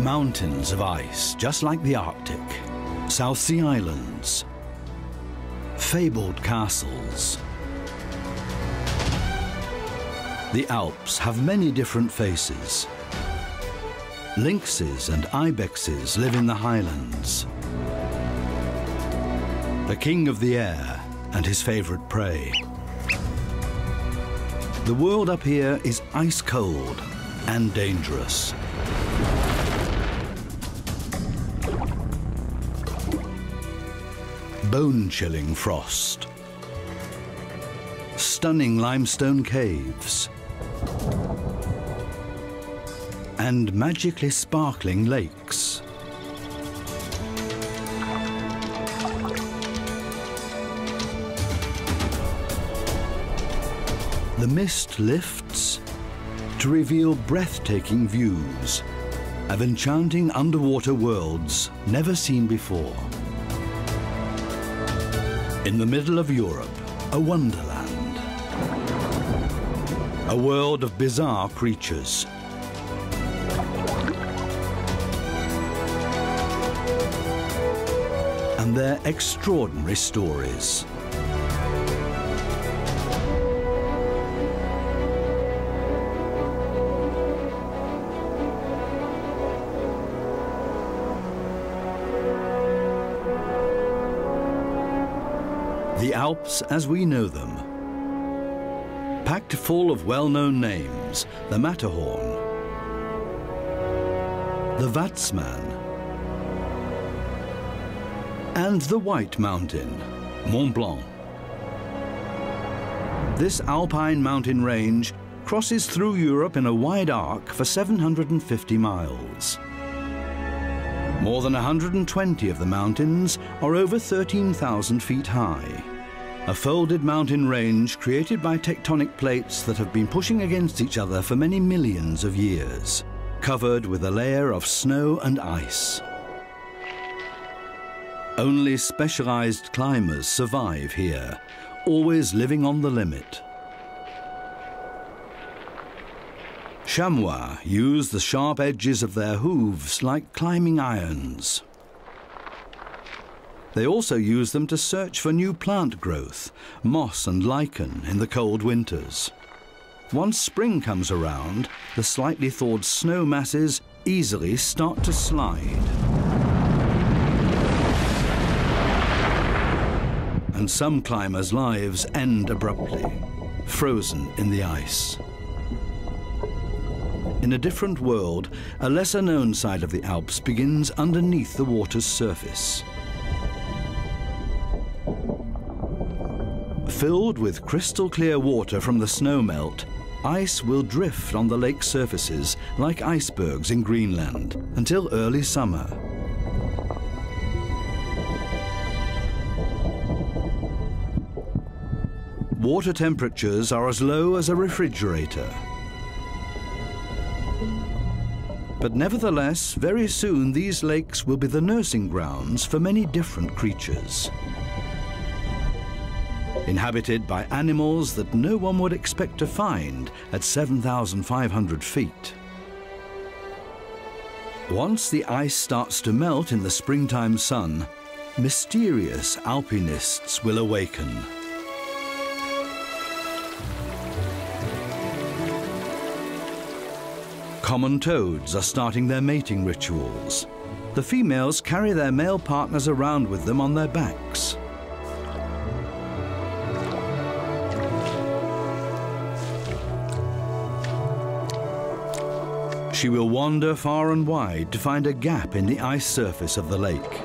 Mountains of ice, just like the Arctic. South Sea Islands. Fabled castles. The Alps have many different faces. Lynxes and ibexes live in the highlands. The king of the air and his favorite prey. The world up here is ice cold and dangerous. Bone-chilling frost. Stunning limestone caves. And magically sparkling lakes. The mist lifts to reveal breathtaking views of enchanting underwater worlds never seen before. In the middle of Europe, a wonderland. A world of bizarre creatures. And their extraordinary stories. The Alps as we know them. Packed full of well-known names, the Matterhorn, the Watzmann, and the White Mountain, Mont Blanc. This alpine mountain range crosses through Europe in a wide arc for 750 miles. More than 120 of the mountains are over 13,000 feet high. A folded mountain range created by tectonic plates that have been pushing against each other for many millions of years, covered with a layer of snow and ice. Only specialized climbers survive here, always living on the limit. Chamois use the sharp edges of their hooves like climbing irons. They also use them to search for new plant growth, moss and lichen in the cold winters. Once spring comes around, the slightly thawed snow masses easily start to slide. And some climbers' lives end abruptly, frozen in the ice. In a different world, a lesser-known side of the Alps begins underneath the water's surface. Filled with crystal-clear water from the snowmelt, ice will drift on the lake surfaces like icebergs in Greenland until early summer. Water temperatures are as low as a refrigerator. But nevertheless, very soon these lakes will be the nursing grounds for many different creatures. Inhabited by animals that no one would expect to find at 7,500 feet. Once the ice starts to melt in the springtime sun, mysterious alpinists will awaken. Common toads are starting their mating rituals. The females carry their male partners around with them on their backs. She will wander far and wide to find a gap in the ice surface of the lake.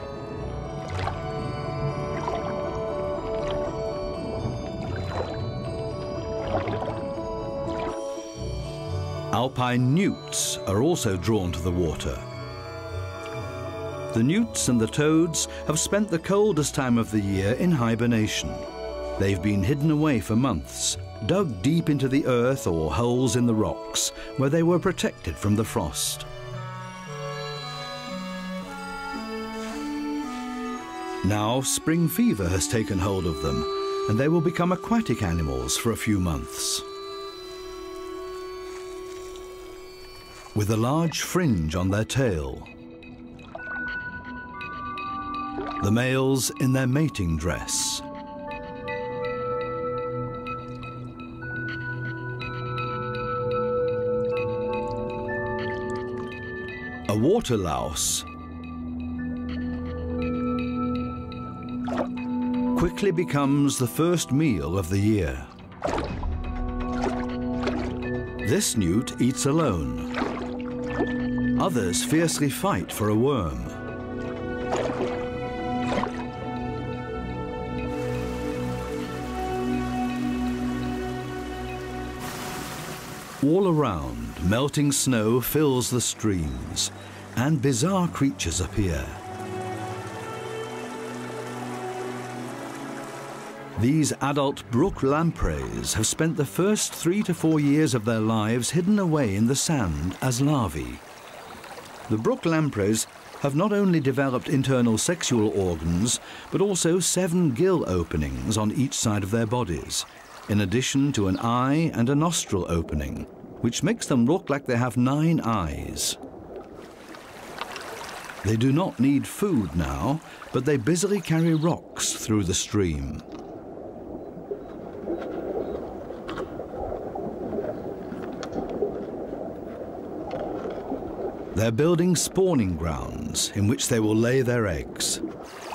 Alpine newts are also drawn to the water. The newts and the toads have spent the coldest time of the year in hibernation. They've been hidden away for months, dug deep into the earth or holes in the rocks, where they were protected from the frost. Now spring fever has taken hold of them, and they will become aquatic animals for a few months. with a large fringe on their tail. The males in their mating dress. A water louse quickly becomes the first meal of the year. This newt eats alone. Others fiercely fight for a worm. All around, melting snow fills the streams, and bizarre creatures appear. These adult brook lampreys have spent the first 3 to 4 years of their lives hidden away in the sand as larvae. The brook lampreys have not only developed internal sexual organs, but also 7 gill openings on each side of their bodies, in addition to an eye and a nostril opening, which makes them look like they have 9 eyes. They do not need food now, but they busily carry rocks through the stream. They're building spawning grounds in which they will lay their eggs.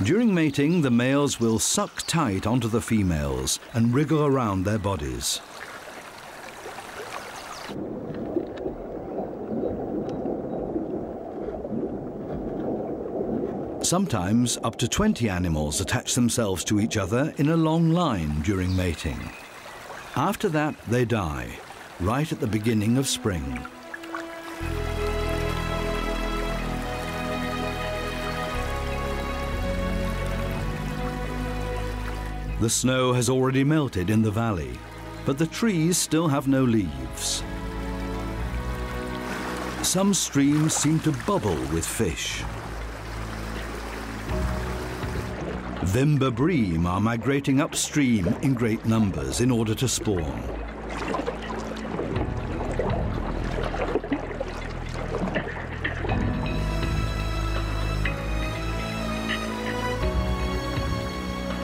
During mating, the males will suck tight onto the females and wriggle around their bodies. Sometimes up to 20 animals attach themselves to each other in a long line during mating. After that, they die, right at the beginning of spring. The snow has already melted in the valley, but the trees still have no leaves. Some streams seem to bubble with fish. Vimber bream are migrating upstream in great numbers in order to spawn.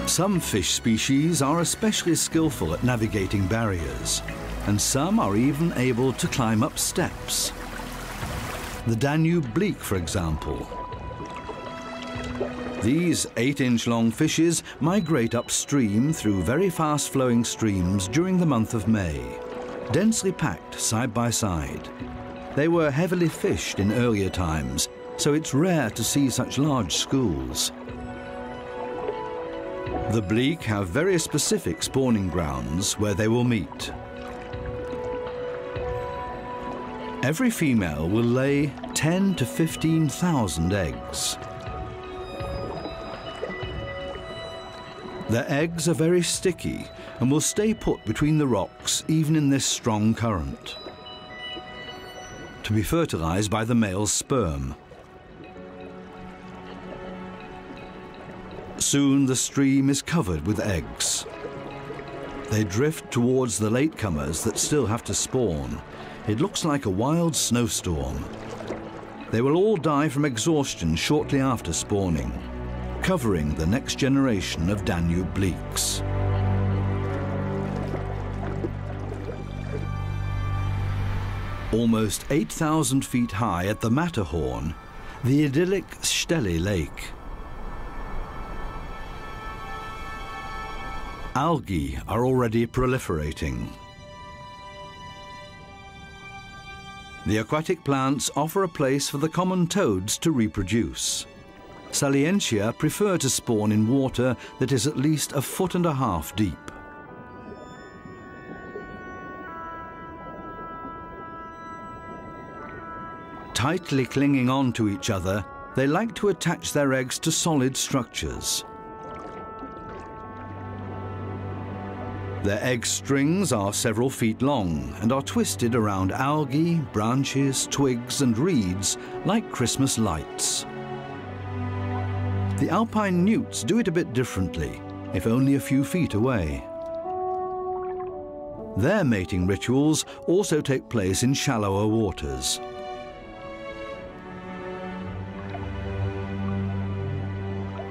Some fish species are especially skillful at navigating barriers, and some are even able to climb up steps. The Danube bleak, for example. These 8-inch-long fishes migrate upstream through very fast-flowing streams during the month of May, densely packed side by side. They were heavily fished in earlier times, so it's rare to see such large schools. The bleak have very specific spawning grounds where they will meet. Every female will lay 10 to 15,000 eggs. Their eggs are very sticky and will stay put between the rocks even in this strong current, to be fertilized by the male's sperm. Soon the stream is covered with eggs. They drift towards the latecomers that still have to spawn. It looks like a wild snowstorm. They will all die from exhaustion shortly after spawning, covering the next generation of Danube bleaks. Almost 8,000 feet high at the Matterhorn, the idyllic Escuelapian Lake. Algae are already proliferating. The aquatic plants offer a place for the common toads to reproduce. Salientia prefer to spawn in water that is at least 1.5 feet deep. Tightly clinging on to each other, they like to attach their eggs to solid structures. Their egg strings are several feet long and are twisted around algae, branches, twigs and reeds like Christmas lights. The Alpine Newts do it a bit differently, if only a few feet away. Their mating rituals also take place in shallower waters.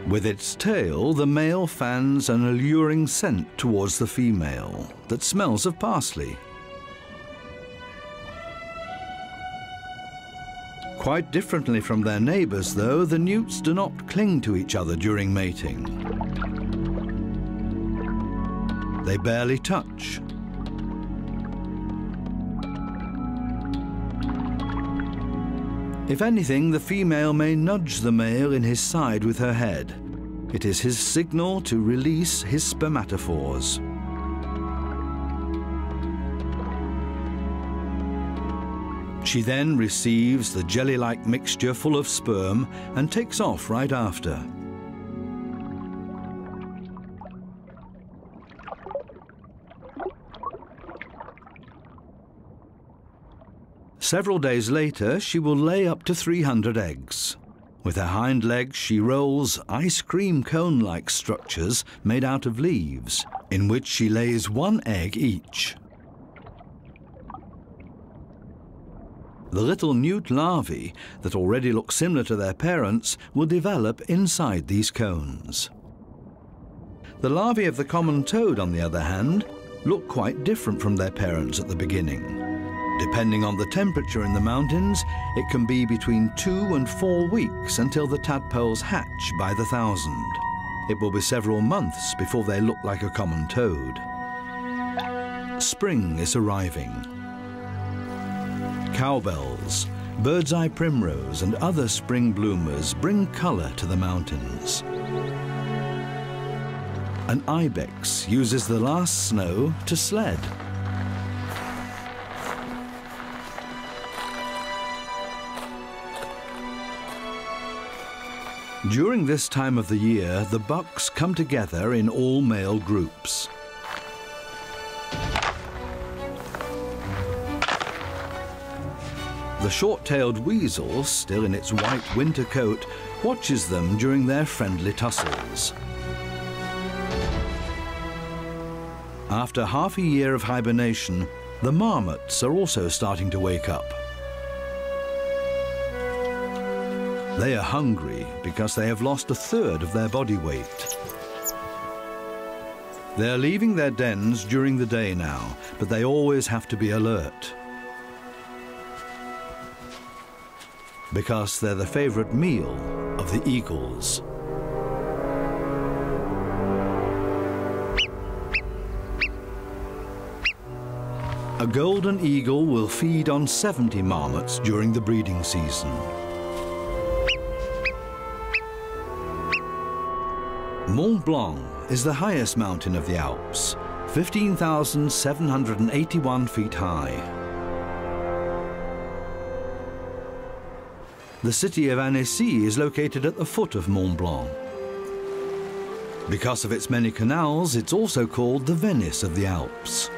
With its tail, the male fans an alluring scent towards the female that smells of parsley. Quite differently from their neighbours, though, the newts do not cling to each other during mating. They barely touch. If anything, the female may nudge the male in his side with her head. It is his signal to release his spermatophores. She then receives the jelly-like mixture full of sperm and takes off right after. Several days later, she will lay up to 300 eggs. With her hind legs, she rolls ice cream cone-like structures made out of leaves, in which she lays one egg each. The little newt larvae, that already look similar to their parents, will develop inside these cones. The larvae of the common toad, on the other hand, look quite different from their parents at the beginning. Depending on the temperature in the mountains, it can be between 2 and 4 weeks until the tadpoles hatch by the thousand. It will be several months before they look like a common toad. Spring is arriving. Cowbells, bird's eye primrose and other spring bloomers bring colour to the mountains. An ibex uses the last snow to sled. During this time of the year, the bucks come together in all-male groups. The short-tailed weasel, still in its white winter coat, watches them during their friendly tussles. After half a year of hibernation, the marmots are also starting to wake up. They are hungry because they have lost a third of their body weight. They are leaving their dens during the day now, but they always have to be alert, because they're the favorite meal of the eagles. A golden eagle will feed on 70 marmots during the breeding season. Mont Blanc is the highest mountain of the Alps, 15,781 feet high. The city of Annecy is located at the foot of Mont Blanc. Because of its many canals, it's also called the Venice of the Alps.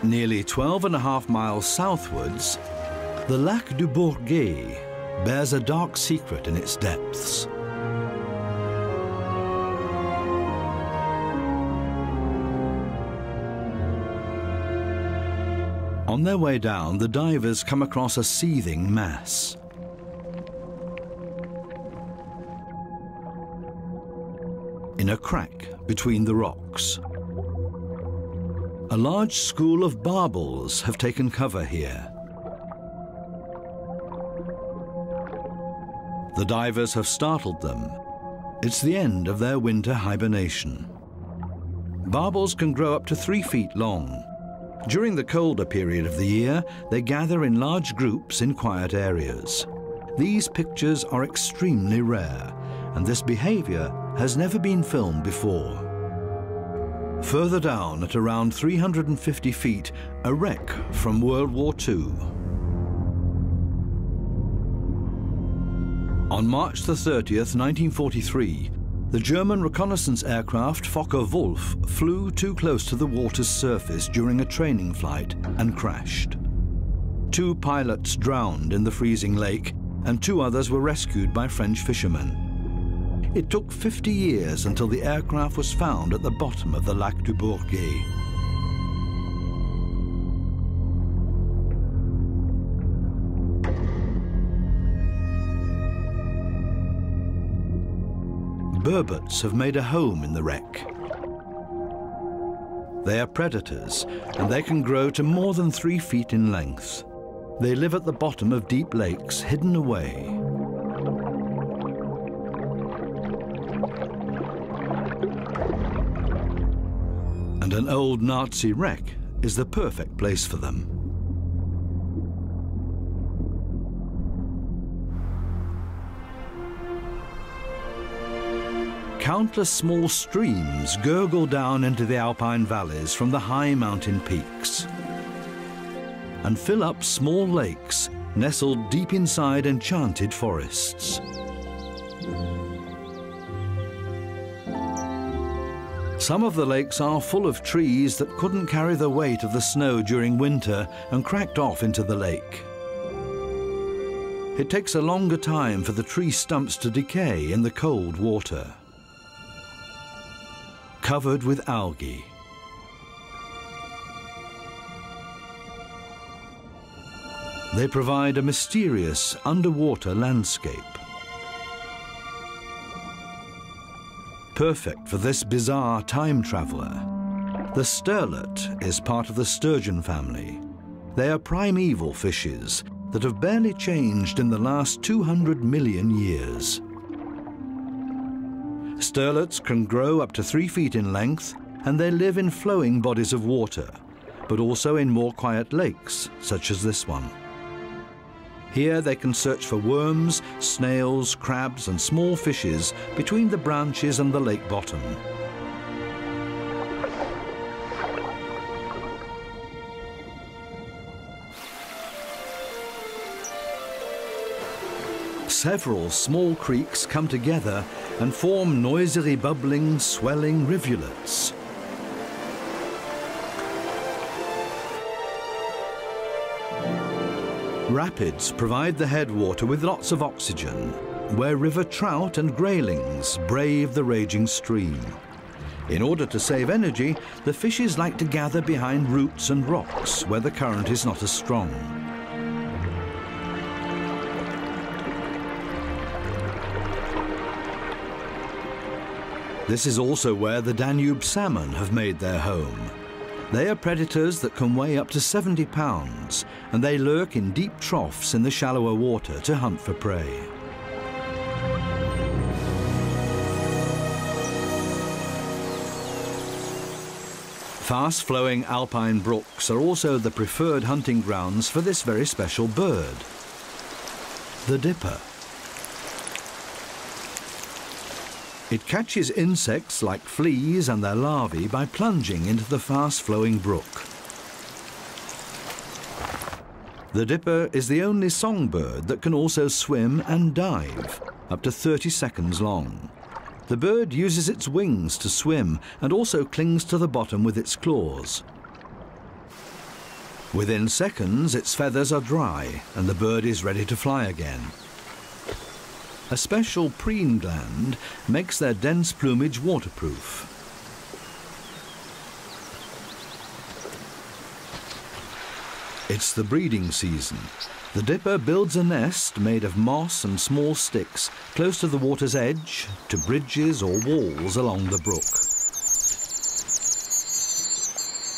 Nearly 12.5 miles southwards, the Lac du Bourget bears a dark secret in its depths. On their way down, the divers come across a seething mass. In a crack between the rocks, a large school of barbels have taken cover here. The divers have startled them. It's the end of their winter hibernation. Barbels can grow up to 3 feet long. During the colder period of the year, they gather in large groups in quiet areas. These pictures are extremely rare, and this behavior has never been filmed before. Further down, at around 350 feet, a wreck from World War II. On March the 30th, 1943, the German reconnaissance aircraft Fokker-Wulf flew too close to the water's surface during a training flight and crashed. 2 pilots drowned in the freezing lake, and 2 others were rescued by French fishermen. It took 50 years until the aircraft was found at the bottom of the Lac du Bourget. burbots have made a home in the wreck. They are predators, and they can grow to more than 3 feet in length. They live at the bottom of deep lakes, hidden away. And an old Nazi wreck is the perfect place for them. Countless small streams gurgle down into the Alpine valleys from the high mountain peaks and fill up small lakes nestled deep inside enchanted forests. Some of the lakes are full of trees that couldn't carry the weight of the snow during winter and cracked off into the lake. It takes a longer time for the tree stumps to decay in the cold water. Covered with algae. They provide a mysterious underwater landscape. Perfect for this bizarre time traveler. The sterlet is part of the sturgeon family. They are primeval fishes that have barely changed in the last 200 million years. Sterlets can grow up to 3 feet in length, and they live in flowing bodies of water, but also in more quiet lakes, such as this one. Here they can search for worms, snails, crabs, and small fishes between the branches and the lake bottom. Several small creeks come together and form noisily bubbling, swelling rivulets. Rapids provide the headwater with lots of oxygen, where river trout and graylings brave the raging stream. In order to save energy, the fishes like to gather behind roots and rocks where the current is not as strong. This is also where the Danube salmon have made their home. They are predators that can weigh up to 70 pounds, and they lurk in deep troughs in the shallower water to hunt for prey. Fast-flowing alpine brooks are also the preferred hunting grounds for this very special bird, the dipper. It catches insects like fleas and their larvae by plunging into the fast-flowing brook. The dipper is the only songbird that can also swim and dive, up to 30 seconds long. The bird uses its wings to swim and also clings to the bottom with its claws. Within seconds, its feathers are dry and the bird is ready to fly again. A special preen gland makes their dense plumage waterproof. It's the breeding season. The dipper builds a nest made of moss and small sticks close to the water's edge, to bridges or walls along the brook.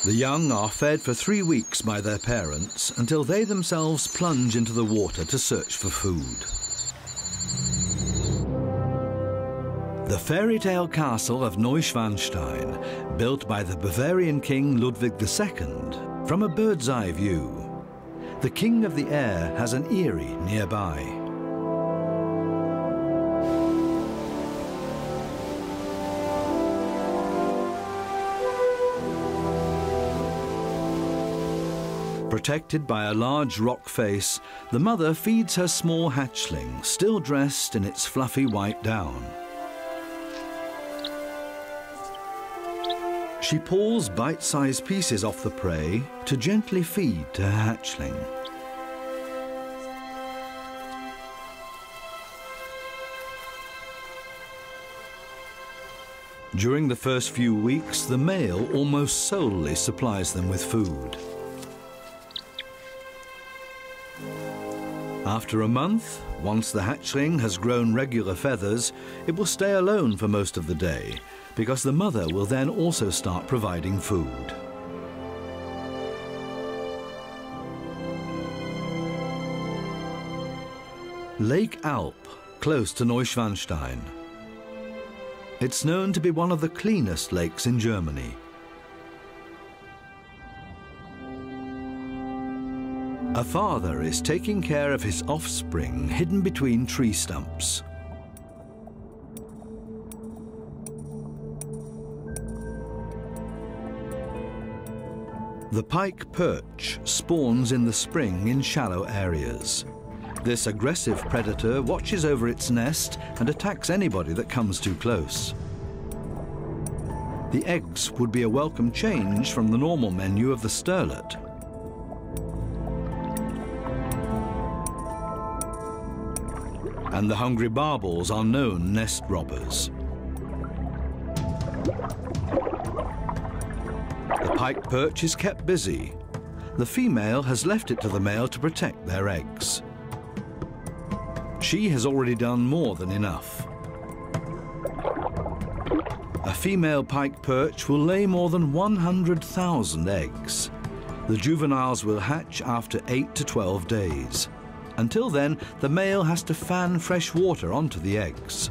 The young are fed for 3 weeks by their parents until they themselves plunge into the water to search for food. The fairy tale castle of Neuschwanstein, built by the Bavarian king Ludwig II, from a bird's eye view. The king of the air has an eyrie nearby. Protected by a large rock face, the mother feeds her small hatchling, still dressed in its fluffy white down. She pulls bite-sized pieces off the prey to gently feed to her hatchling. During the first few weeks, the male almost solely supplies them with food. After a month, once the hatchling has grown regular feathers, it will stay alone for most of the day, because the mother will then also start providing food. Lake Alp, close to Neuschwanstein. It's known to be one of the cleanest lakes in Germany. A father is taking care of his offspring hidden between tree stumps. The Pike Perch spawns in the spring in shallow areas. This aggressive predator watches over its nest and attacks anybody that comes too close. The eggs would be a welcome change from the normal menu of the sterlet. And the hungry barbels are known nest robbers. The pike perch is kept busy. The female has left it to the male to protect their eggs. She has already done more than enough. A female pike perch will lay more than 100,000 eggs. The juveniles will hatch after 8 to 12 days. Until then, the male has to fan fresh water onto the eggs.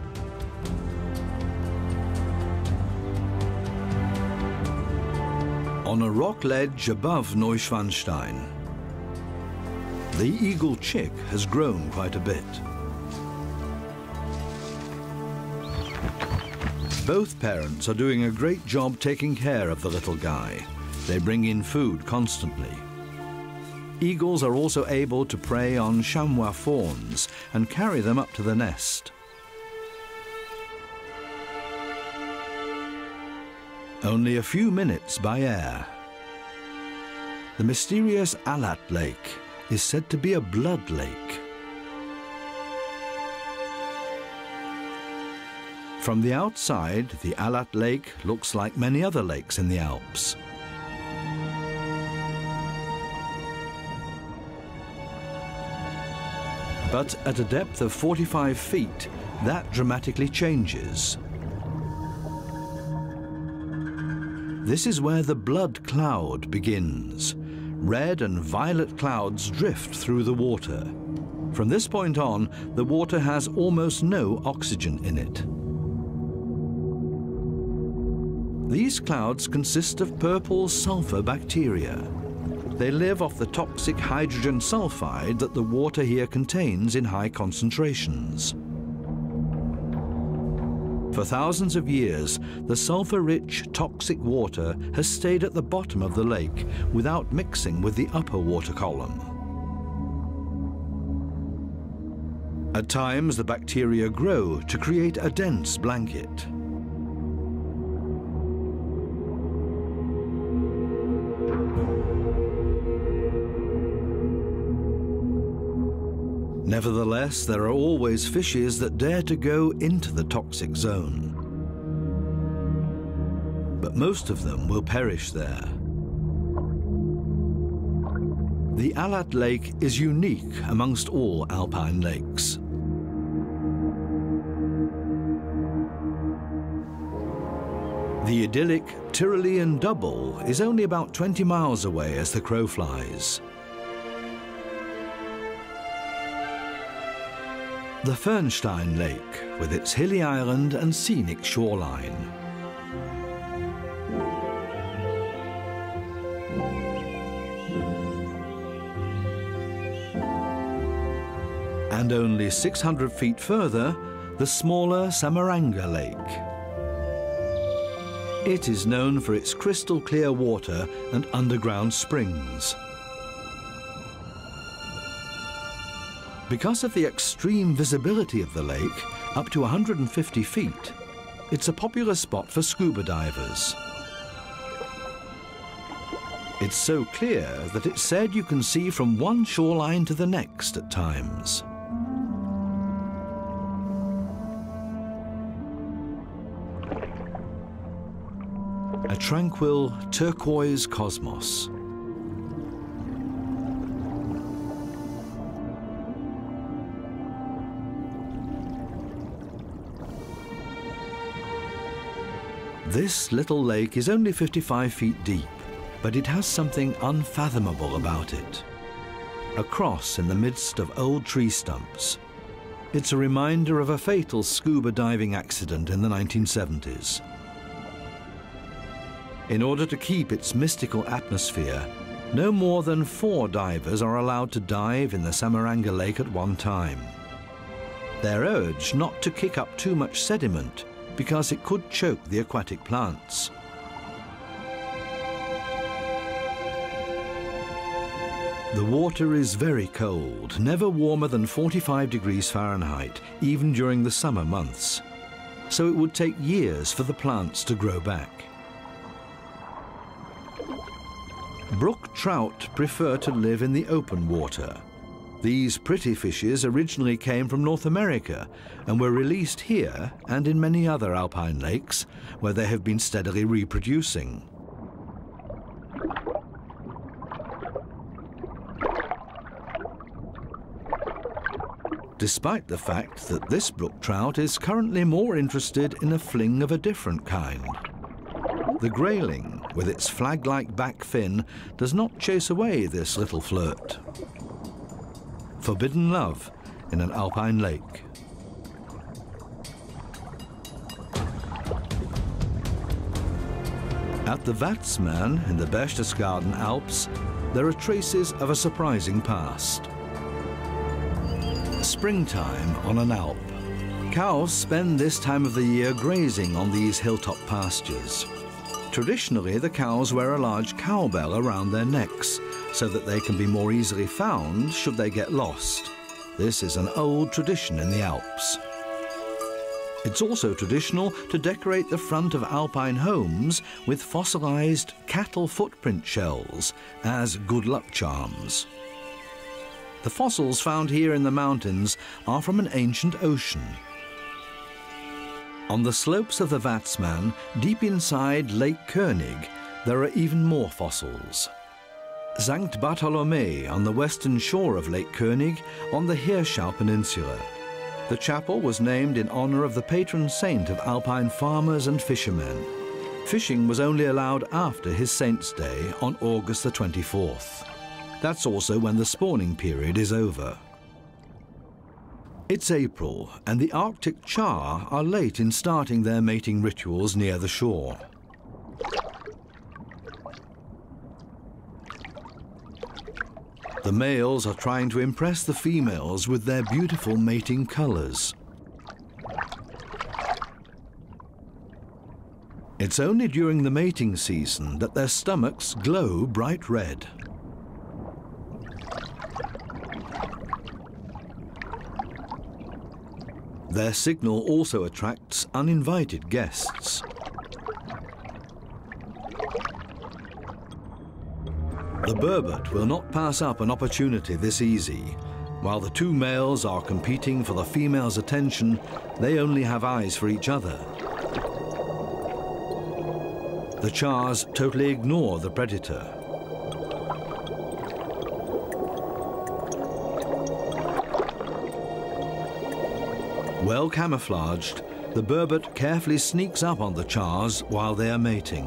On a rock ledge above Neuschwanstein, the eagle chick has grown quite a bit. Both parents are doing a great job taking care of the little guy. They bring in food constantly. Eagles are also able to prey on chamois fawns and carry them up to the nest. Only a few minutes by air. The mysterious Alpine Lake is said to be a blood lake. From the outside, the Alpine Lake looks like many other lakes in the Alps. But at a depth of 45 feet, that dramatically changes. This is where the blood cloud begins. Red and violet clouds drift through the water. From this point on, the water has almost no oxygen in it. These clouds consist of purple sulfur bacteria. They live off the toxic hydrogen sulfide that the water here contains in high concentrations. For thousands of years, the sulfur-rich, toxic water has stayed at the bottom of the lake without mixing with the upper water column. At times, the bacteria grow to create a dense blanket. Nevertheless, there are always fishes that dare to go into the toxic zone. But most of them will perish there. The Alpine Lake is unique amongst all alpine lakes. The idyllic Tyrolean Double is only about 20 miles away as the crow flies. The Fernstein Lake, with its hilly island and scenic shoreline. And only 600 feet further, the smaller Samaranga Lake. It is known for its crystal clear water and underground springs. Because of the extreme visibility of the lake, up to 150 feet, it's a popular spot for scuba divers. It's so clear that it's said you can see from one shoreline to the next at times. A tranquil turquoise cosmos. This little lake is only 55 feet deep, but it has something unfathomable about it. A cross in the midst of old tree stumps. It's a reminder of a fatal scuba diving accident in the 1970s. In order to keep its mystical atmosphere, no more than 4 divers are allowed to dive in the Samaranga Lake at one time. They're urged not to kick up too much sediment because it could choke the aquatic plants. The water is very cold, never warmer than 45 degrees Fahrenheit, even during the summer months. So it would take years for the plants to grow back. Brook trout prefer to live in the open water. These pretty fishes originally came from North America and were released here and in many other alpine lakes, where they have been steadily reproducing. Despite the fact that this brook trout is currently more interested in a fling of a different kind. The grayling, with its flag-like back fin, does not chase away this little flirt. Forbidden love in an alpine lake. At the Weissen in the Berchtesgaden Alps, there are traces of a surprising past. Springtime on an Alp. Cows spend this time of the year grazing on these hilltop pastures. Traditionally, the cows wear a large cowbell around their necks so that they can be more easily found should they get lost. This is an old tradition in the Alps. It's also traditional to decorate the front of alpine homes with fossilized cattle footprint shells as good luck charms. The fossils found here in the mountains are from an ancient ocean. On the slopes of the Weissen, deep inside Lake König, there are even more fossils. St. Bartholomä on the western shore of Lake König on the Hirschau Peninsula. The chapel was named in honor of the patron saint of alpine farmers and fishermen. Fishing was only allowed after his saint's day on August the 24th. That's also when the spawning period is over. It's April, and the Arctic char are late in starting their mating rituals near the shore. The males are trying to impress the females with their beautiful mating colors. It's only during the mating season that their stomachs glow bright red. Their signal also attracts uninvited guests. The burbot will not pass up an opportunity this easy. While the 2 males are competing for the female's attention, they only have eyes for each other. The chars totally ignore the predator. Well camouflaged, the burbot carefully sneaks up on the chars while they are mating.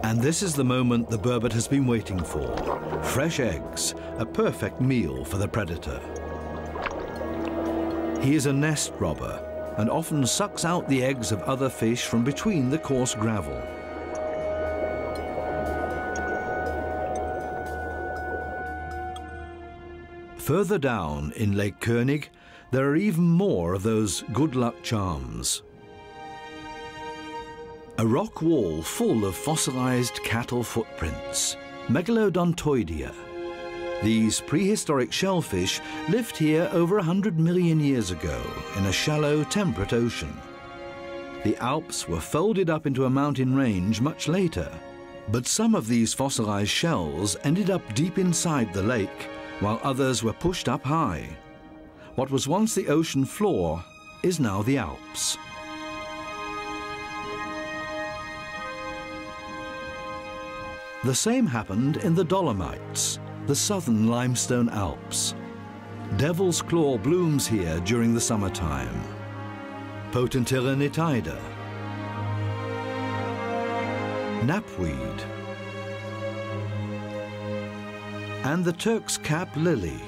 And this is the moment the burbot has been waiting for. Fresh eggs, a perfect meal for the predator. He is a nest robber and often sucks out the eggs of other fish from between the coarse gravel. Further down in Lake König, there are even more of those good luck charms. A rock wall full of fossilized cattle footprints, Megalodontoidea. These prehistoric shellfish lived here over 100 million years ago in a shallow, temperate ocean. The Alps were folded up into a mountain range much later, but some of these fossilized shells ended up deep inside the lake, while others were pushed up high. What was once the ocean floor is now the Alps. The same happened in the Dolomites. the southern limestone Alps. Devil's claw blooms here during the summertime. Potentilla nitida, knapweed, and the Turk's cap lily.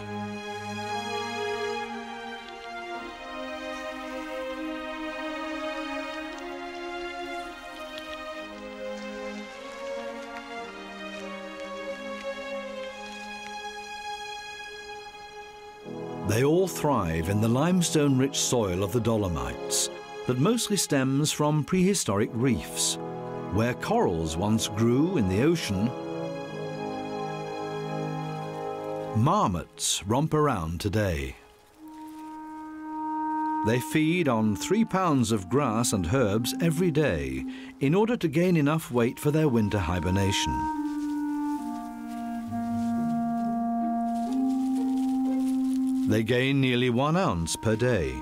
They all thrive in the limestone-rich soil of the Dolomites that mostly stems from prehistoric reefs, where corals once grew in the ocean. Marmots romp around today. They feed on 3 pounds of grass and herbs every day in order to gain enough weight for their winter hibernation. They gain nearly 1 ounce per day.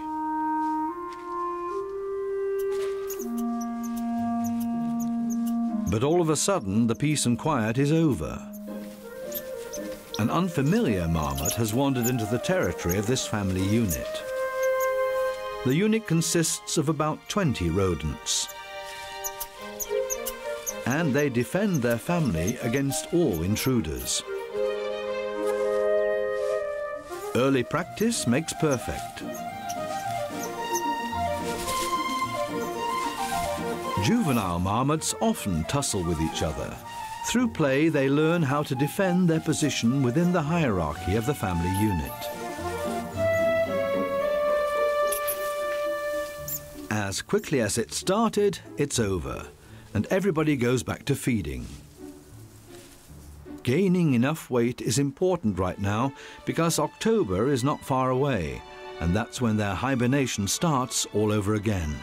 But all of a sudden, the peace and quiet is over. An unfamiliar marmot has wandered into the territory of this family unit. The unit consists of about 20 rodents, and they defend their family against all intruders. Early practice makes perfect. Juvenile marmots often tussle with each other. Through play, they learn how to defend their position within the hierarchy of the family unit. As quickly as it started, it's over, and everybody goes back to feeding. Gaining enough weight is important right now because October is not far away, and that's when their hibernation starts all over again.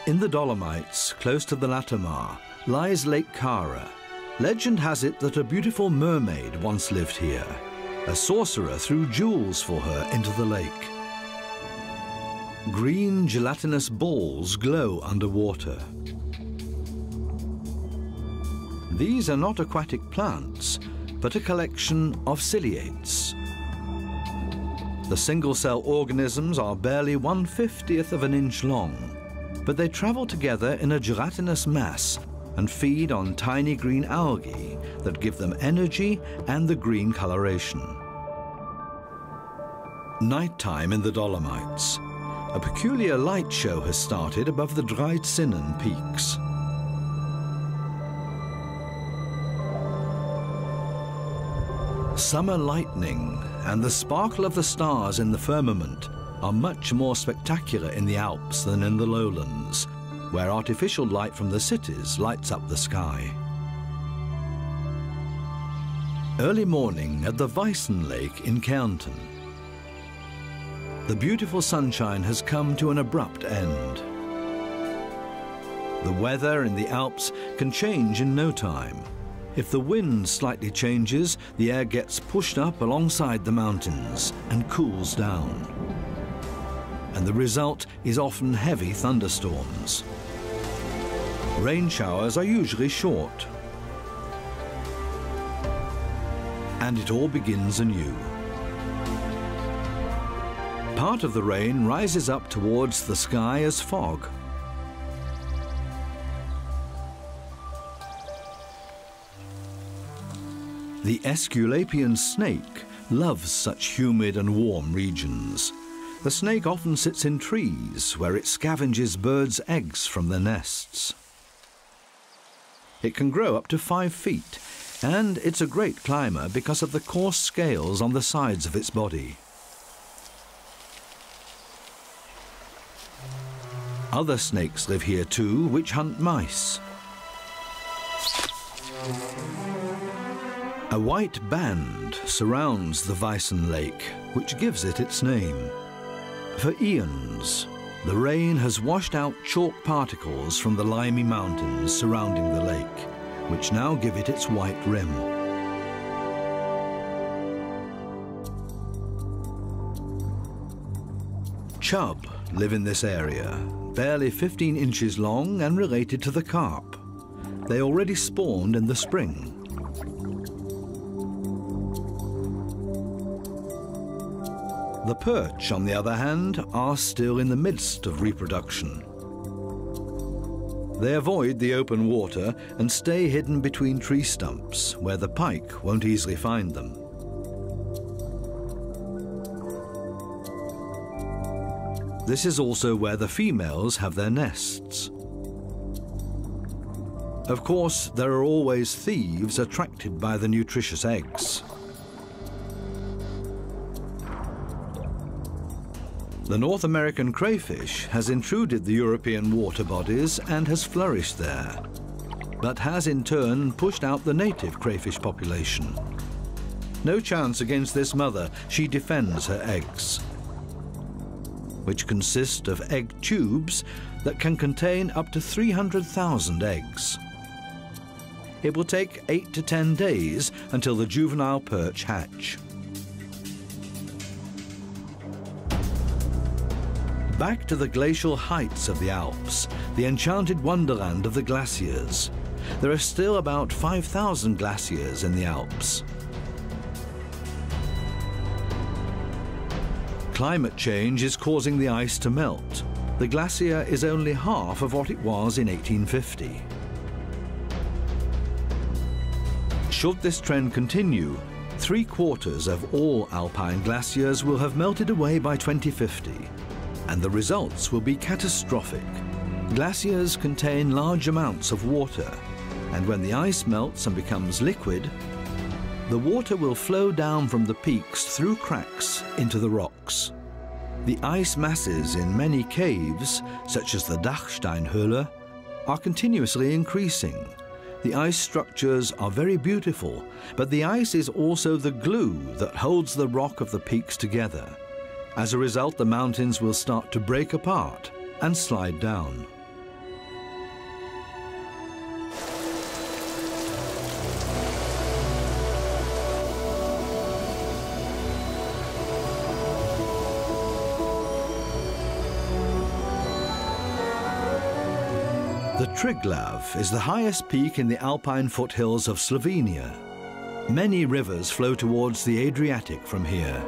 In the Dolomites, close to the Latomar, lies Lake Carra. Legend has it that a beautiful mermaid once lived here. A sorcerer threw jewels for her into the lake. Green gelatinous balls glow underwater. These are not aquatic plants, but a collection of ciliates. The single-cell organisms are barely 1/50th of an inch long, but they travel together in a gelatinous mass and feed on tiny green algae that give them energy and the green coloration. Nighttime in the Dolomites. A peculiar light show has started above the Weissen peaks. Summer lightning and the sparkle of the stars in the firmament are much more spectacular in the Alps than in the lowlands, where artificial light from the cities lights up the sky. Early morning at the Weissen Lake in Kärnten. The beautiful sunshine has come to an abrupt end. The weather in the Alps can change in no time. If the wind slightly changes, the air gets pushed up alongside the mountains and cools down. And the result is often heavy thunderstorms. Rain showers are usually short. And it all begins anew. Part of the rain rises up towards the sky as fog. The Escuelapian snake loves such humid and warm regions. The snake often sits in trees where it scavenges birds' eggs from their nests. It can grow up to 5 feet, and it's a great climber because of the coarse scales on the sides of its body. Other snakes live here too, which hunt mice. A white band surrounds the Weissen Lake, which gives it its name. For eons, the rain has washed out chalk particles from the limy mountains surrounding the lake, which now give it its white rim. Chub live in this area, barely 15 inches long and related to the carp. They already spawned in the spring. The perch, on the other hand, are still in the midst of reproduction. They avoid the open water and stay hidden between tree stumps, where the pike won't easily find them. This is also where the females have their nests. Of course, there are always thieves attracted by the nutritious eggs. The North American crayfish has intruded the European water bodies and has flourished there, but has in turn pushed out the native crayfish population. No chance against this mother, she defends her eggs, which consist of egg tubes that can contain up to 300,000 eggs. It will take 8 to 10 days until the juvenile perch hatch. Back to the glacial heights of the Alps, the enchanted wonderland of the glaciers. There are still about 5,000 glaciers in the Alps. Climate change is causing the ice to melt. The glacier is only half of what it was in 1850. Should this trend continue, 3/4 of all alpine glaciers will have melted away by 2050, and the results will be catastrophic. Glaciers contain large amounts of water, and when the ice melts and becomes liquid, the water will flow down from the peaks through cracks into the rocks. The ice masses in many caves, such as the Dachsteinhöhle, are continuously increasing. The ice structures are very beautiful, but the ice is also the glue that holds the rock of the peaks together. As a result, the mountains will start to break apart and slide down. The Triglav is the highest peak in the Alpine foothills of Slovenia. Many rivers flow towards the Adriatic from here.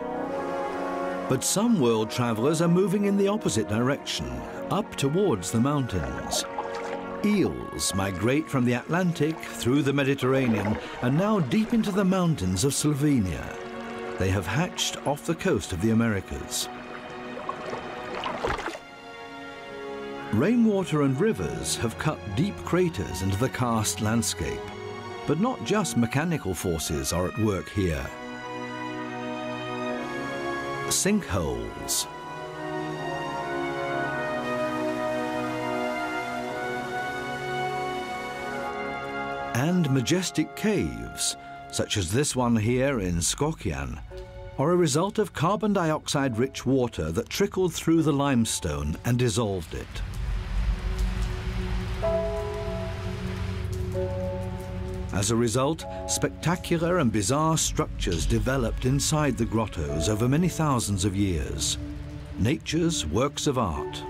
But some world travelers are moving in the opposite direction, up towards the mountains. Eels migrate from the Atlantic through the Mediterranean and now deep into the mountains of Slovenia. They have hatched off the coast of the Americas. Rainwater and rivers have cut deep craters into the karst landscape, but not just mechanical forces are at work here. Sinkholes, and majestic caves, such as this one here in Skopje, are a result of carbon dioxide-rich water that trickled through the limestone and dissolved it. As a result, spectacular and bizarre structures developed inside the grottos over many thousands of years. Nature's works of art.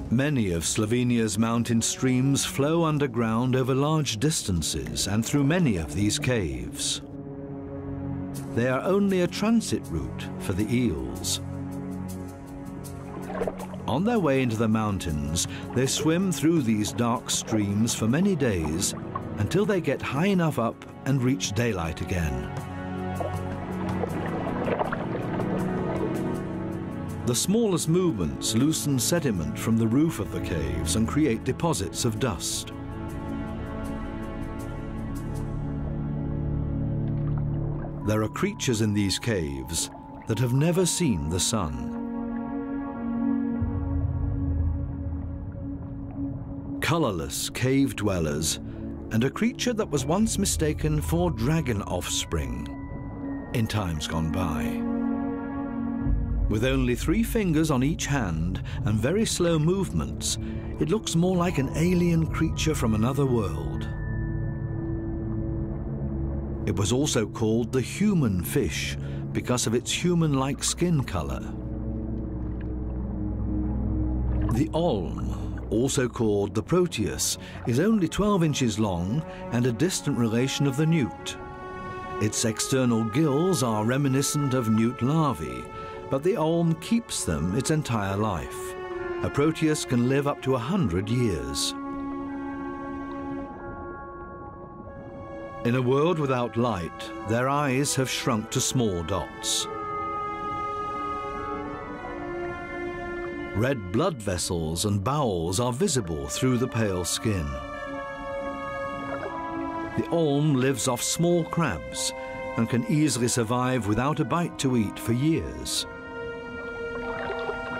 Many of Slovenia's mountain streams flow underground over large distances and through many of these caves. They are only a transit route for the eels. On their way into the mountains, they swim through these dark streams for many days until they get high enough up and reach daylight again. The smallest movements loosen sediment from the roof of the caves and create deposits of dust. There are creatures in these caves that have never seen the sun. Colorless cave dwellers, and a creature that was once mistaken for dragon offspring in times gone by. With only 3 fingers on each hand and very slow movements, it looks more like an alien creature from another world. It was also called the human fish because of its human-like skin color. The olm, also called the Proteus, is only 12 inches long and a distant relation of the newt. Its external gills are reminiscent of newt larvae, but the olm keeps them its entire life. A Proteus can live up to 100 years. In a world without light, their eyes have shrunk to small dots. Red blood vessels and bowels are visible through the pale skin. The olm lives off small crabs and can easily survive without a bite to eat for years.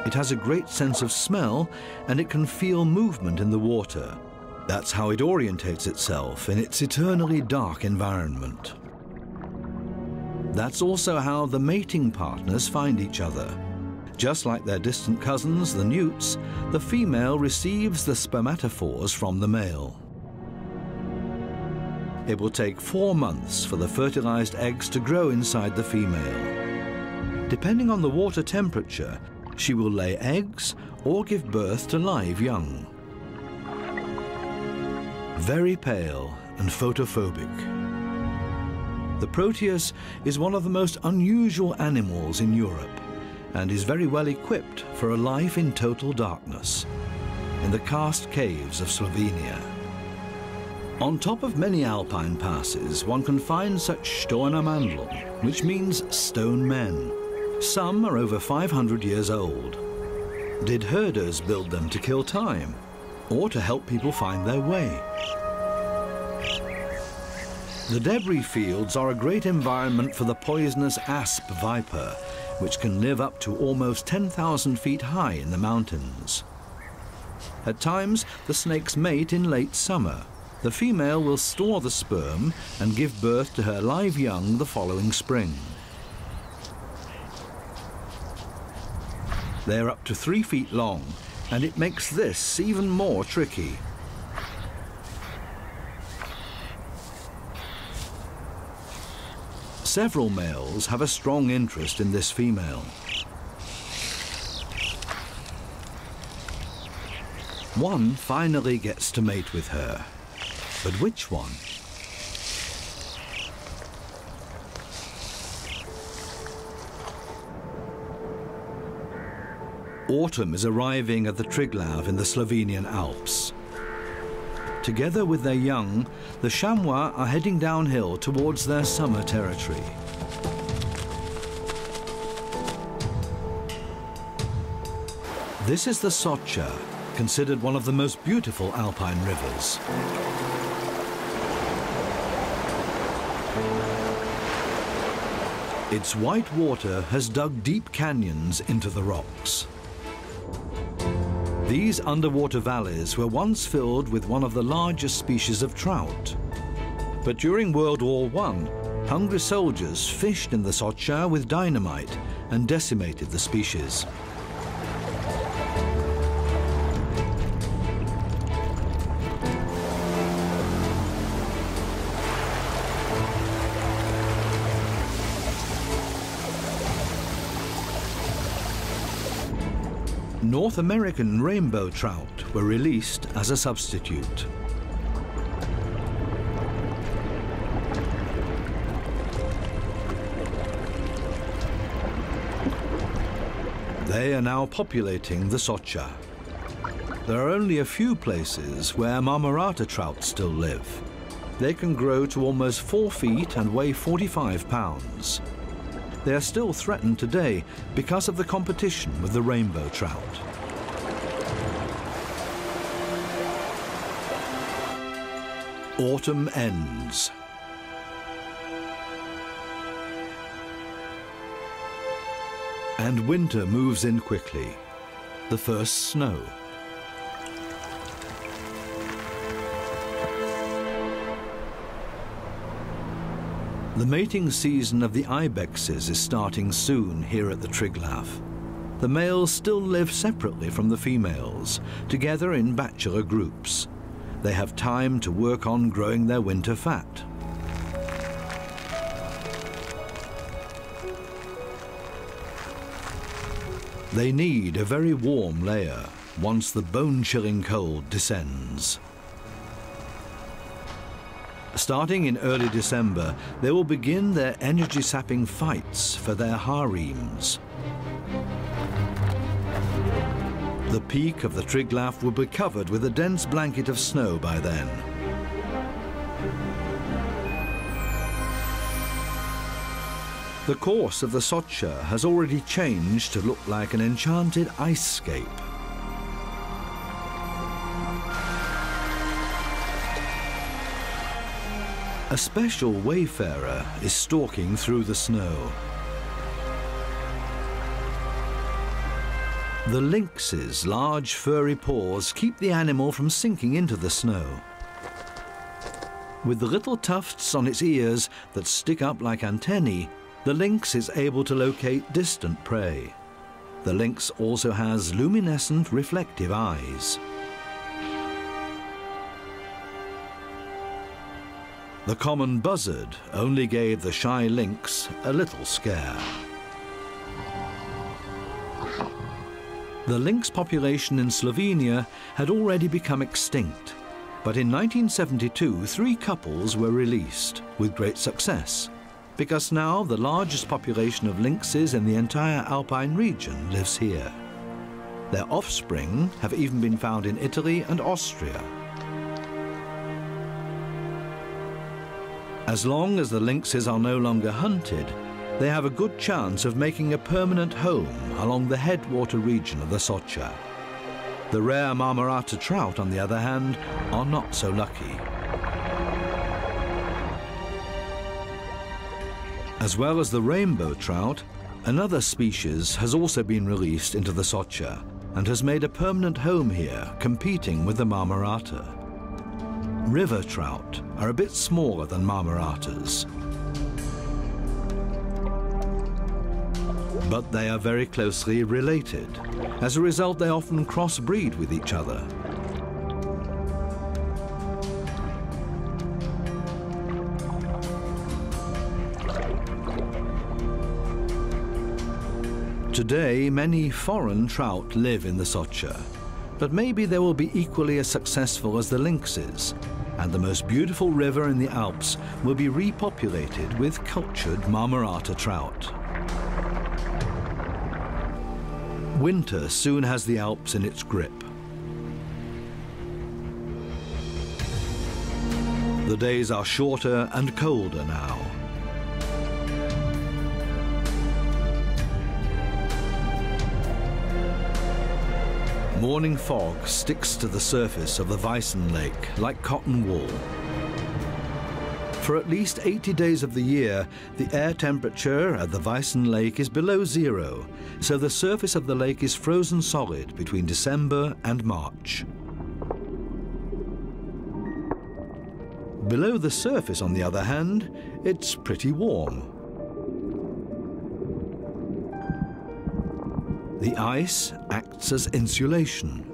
It has a great sense of smell and it can feel movement in the water. That's how it orientates itself in its eternally dark environment. That's also how the mating partners find each other. Just like their distant cousins, the newts, the female receives the spermatophores from the male. It will take 4 months for the fertilized eggs to grow inside the female. Depending on the water temperature, she will lay eggs or give birth to live young. Very pale and photophobic. The Proteus is one of the most unusual animals in Europe and is very well equipped for a life in total darkness in the karst caves of Slovenia. On top of many alpine passes, one can find such Stornermandeln, which means stone men. Some are over 500 years old. Did herders build them to kill time or to help people find their way? The debris fields are a great environment for the poisonous asp viper, which can live up to almost 10,000 feet high in the mountains. At times, the snakes mate in late summer. The female will store the sperm and give birth to her live young the following spring. They're up to 3 feet long, and it makes this even more tricky. Several males have a strong interest in this female. One finally gets to mate with her. But which one? Autumn is arriving at the Triglav in the Slovenian Alps. Together with their young, the chamois are heading downhill towards their summer territory. This is the Socha, considered one of the most beautiful alpine rivers. Its white water has dug deep canyons into the rocks. These underwater valleys were once filled with one of the largest species of trout. But during World War I, hungry soldiers fished in the Socha with dynamite and decimated the species. North American rainbow trout were released as a substitute. They are now populating the Socha. There are only a few places where marmorata trout still live. They can grow to almost 4 feet and weigh 45 pounds. They are still threatened today because of the competition with the rainbow trout. Autumn ends. And winter moves in quickly. The first snow. The mating season of the ibexes is starting soon here at the Triglav. The males still live separately from the females, together in bachelor groups. They have time to work on growing their winter fat. They need a very warm layer once the bone-chilling cold descends. Starting in early December, they will begin their energy-sapping fights for their harems. The peak of the Triglav will be covered with a dense blanket of snow by then. The course of the Socha has already changed to look like an enchanted ice-scape. A special wayfarer is stalking through the snow. The lynx's large furry paws keep the animal from sinking into the snow. With the little tufts on its ears that stick up like antennae, the lynx is able to locate distant prey. The lynx also has luminescent reflective eyes. The common buzzard only gave the shy lynx a little scare. The lynx population in Slovenia had already become extinct, but in 1972 3 couples were released with great success, because now the largest population of lynxes in the entire Alpine region lives here. Their offspring have even been found in Italy and Austria. As long as the lynxes are no longer hunted, they have a good chance of making a permanent home along the headwater region of the Socha. The rare marmorata trout, on the other hand, are not so lucky. As well as the rainbow trout, another species has also been released into the Socha and has made a permanent home here, competing with the marmorata. River trout are a bit smaller than marmoratas, but they are very closely related. As a result, they often crossbreed with each other. Today, many foreign trout live in the Socha, but maybe they will be equally as successful as the lynxes, and the most beautiful river in the Alps will be repopulated with cultured marmorata trout. Winter soon has the Alps in its grip. The days are shorter and colder now. Morning fog sticks to the surface of the Weissen Lake like cotton wool. For at least 80 days of the year, the air temperature at the Weissen Lake is below 0, so the surface of the lake is frozen solid between December and March. Below the surface, on the other hand, it's pretty warm. The ice acts as insulation,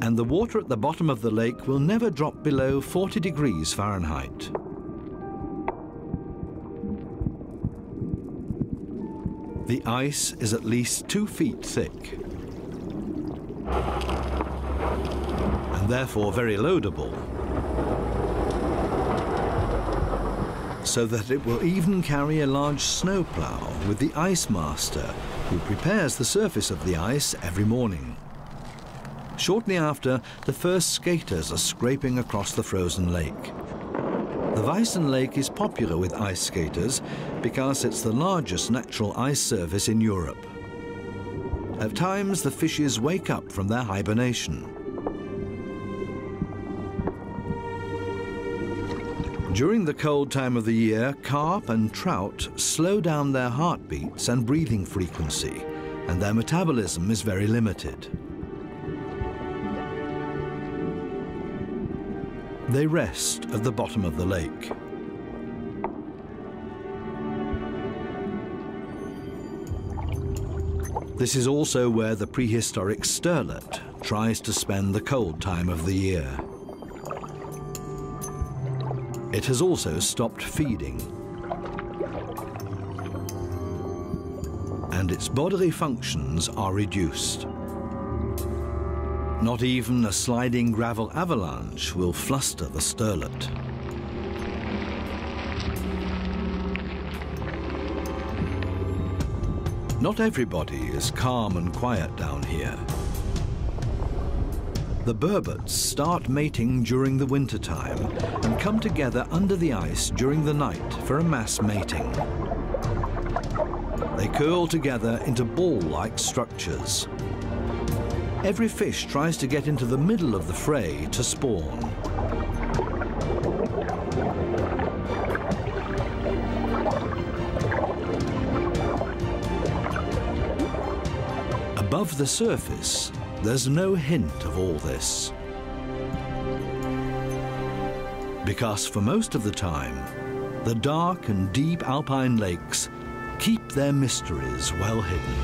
and the water at the bottom of the lake will never drop below 40 degrees Fahrenheit. The ice is at least 2 feet thick, and therefore very loadable, so that it will even carry a large snowplow with the ice master, who prepares the surface of the ice every morning. Shortly after, the first skaters are scraping across the frozen lake. The Weissen Lake is popular with ice skaters because it's the largest natural ice surface in Europe. At times, the fishes wake up from their hibernation. During the cold time of the year, carp and trout slow down their heartbeats and breathing frequency, and their metabolism is very limited. They rest at the bottom of the lake. This is also where the prehistoric sterlet tries to spend the cold time of the year. It has also stopped feeding. And and its bodily functions are reduced. Not even a sliding gravel avalanche will fluster the sterlet. Not everybody is calm and quiet down here. The burbots start mating during the wintertime and come together under the ice during the night for a mass mating. They curl together into ball-like structures. Every fish tries to get into the middle of the fray to spawn. Above the surface, there's no hint of all this. Because for most of the time, the dark and deep alpine lakes keep their mysteries well hidden.